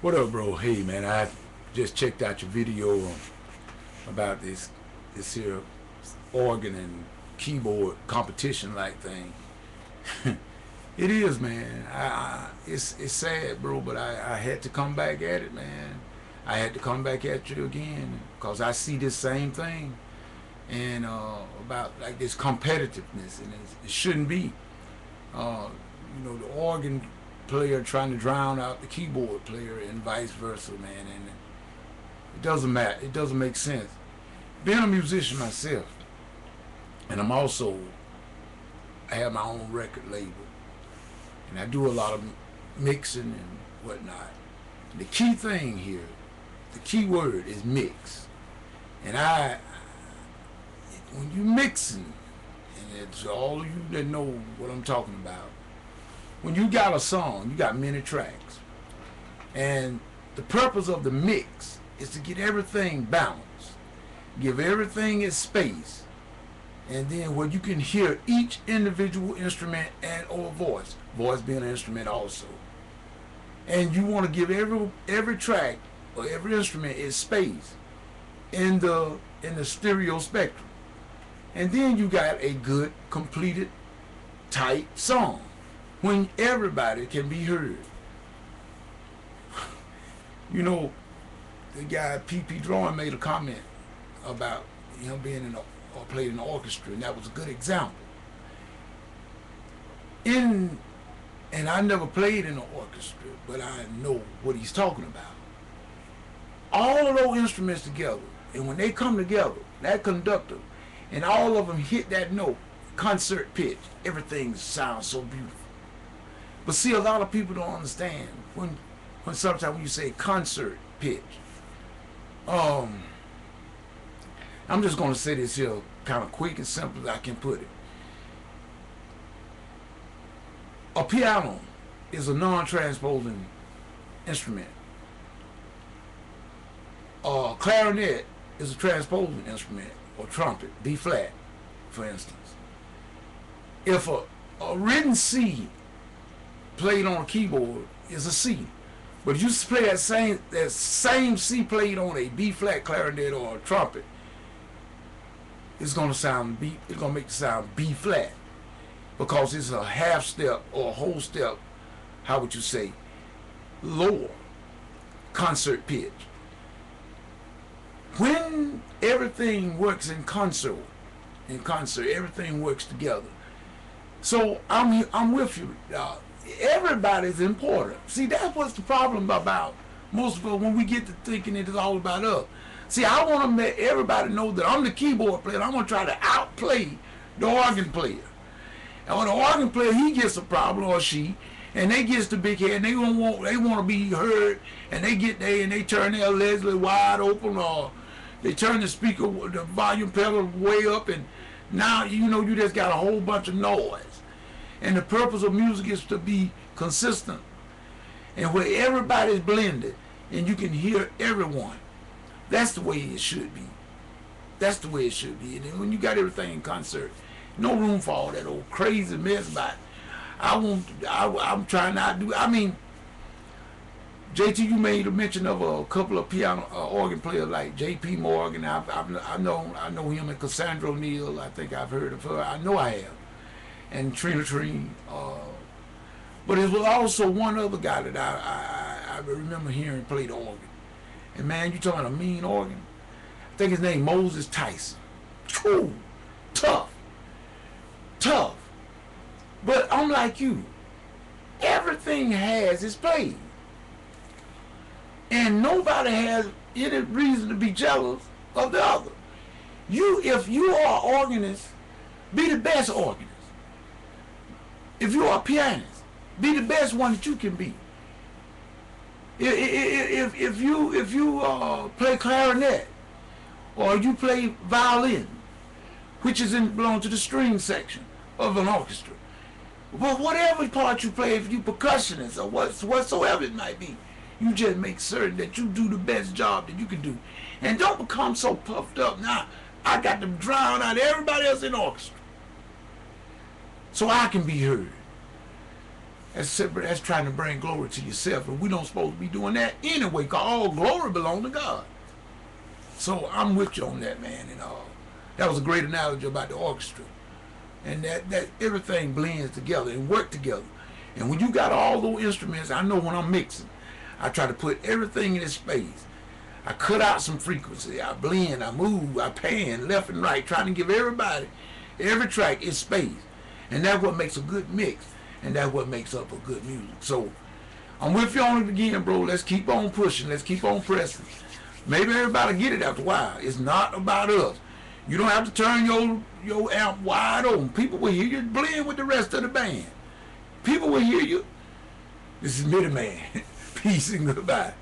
What up, bro? Hey, man, I just checked out your video about this here organ and keyboard competition like thing. It is, man. It's sad, bro, but I had to come back at it, man. I had to come back at you again because I see this same thing and about like this competitiveness, and it shouldn't be. The organ player trying to drown out the keyboard player and vice versa, man, and it doesn't matter. It doesn't make sense. Being a musician myself, and I have my own record label, and I do a lot of mixing and whatnot. The key thing here, the key word is mix, and when you mixing, and it's all of you that know what I'm talking about. When you got a song, you got many tracks, and the purpose of the mix is to get everything balanced, give everything its space, and then where you can hear each individual instrument and or voice being an instrument also, and you want to give every track or every instrument its space in the stereo spectrum, and then you got a good completed tight song when everybody can be heard. The guy P.P. Drawing made a comment about him being or played in the orchestra, and that was a good example. And I never played in an orchestra, but I know what he's talking about. All of those instruments together, and when they come together, that conductor, and all of them hit that note, concert pitch, everything sounds so beautiful. But see, a lot of people don't understand when sometimes when you say concert pitch. I'm just going to say this here kind of quick and simple as I can put it. A piano is a non-transposing instrument. A clarinet is a transposing instrument, or trumpet, B flat, for instance. If a written C played on a keyboard is a C, but you play that same C played on a B flat clarinet or a trumpet, it's gonna make the sound B flat, because it's a half step or a whole step, how would you say, lower concert pitch. When everything works in concert, everything works together. So I'm with you. Everybody's important. See, that's what's the problem about most of us when we get to thinking it is all about us. See, I want to let everybody know that I'm the keyboard player. I'm going to try to outplay the organ player. And when the organ player, he gets a problem, or she, and they gets the big head, and they want to be heard, and they get there and they turn their Leslie wide open, or they turn the speaker, the volume pedal way up, and now you just got a whole bunch of noise. And the purpose of music is to be consistent, and where everybody's blended and you can hear everyone. That's the way it should be. That's the way it should be. And then when you got everything in concert, no room for all that old crazy mess about it. I'm trying not to do. I mean, JT, you made a mention of a couple of piano organ players like J.P. Morgan. I know him, and Cassandra O'Neill. I think I've heard of her. I know I have. And Trina Trine. But it was also one other guy that I remember hearing play the organ. And man, you talking about a mean organ? I think his name Moses Tyson. Ooh, tough. But I'm like you. Everything has its place. And nobody has any reason to be jealous of the other. If you are an organist, be the best organist. If you are a pianist, be the best one that you can be. If you play clarinet, or you play violin, which belong to the string section of an orchestra, but whatever part you play, if you percussionist or whatsoever it might be, you just make certain that you do the best job that you can do, and don't become so puffed up. Now I got to drown out everybody else in the orchestra so I can be heard. That's trying to bring glory to yourself, and we don't supposed to be doing that anyway, because all glory belongs to God. So I'm with you on that, man. And that was a great analogy about the orchestra, and that everything blends together and work together. And when you got all those instruments, I know when I'm mixing, I try to put everything in its space. I cut out some frequency, I blend, I move, I pan left and right, trying to give everybody, every track its space. And that's what makes a good mix, and that's what makes up a good music. So I'm with you on it again, bro. Let's keep on pushing, let's keep on pressing. Maybe everybody get it after a while. It's not about us. You don't have to turn your amp wide open. People will hear you blend with the rest of the band. People will hear you. This is Middleman. Peace and goodbye.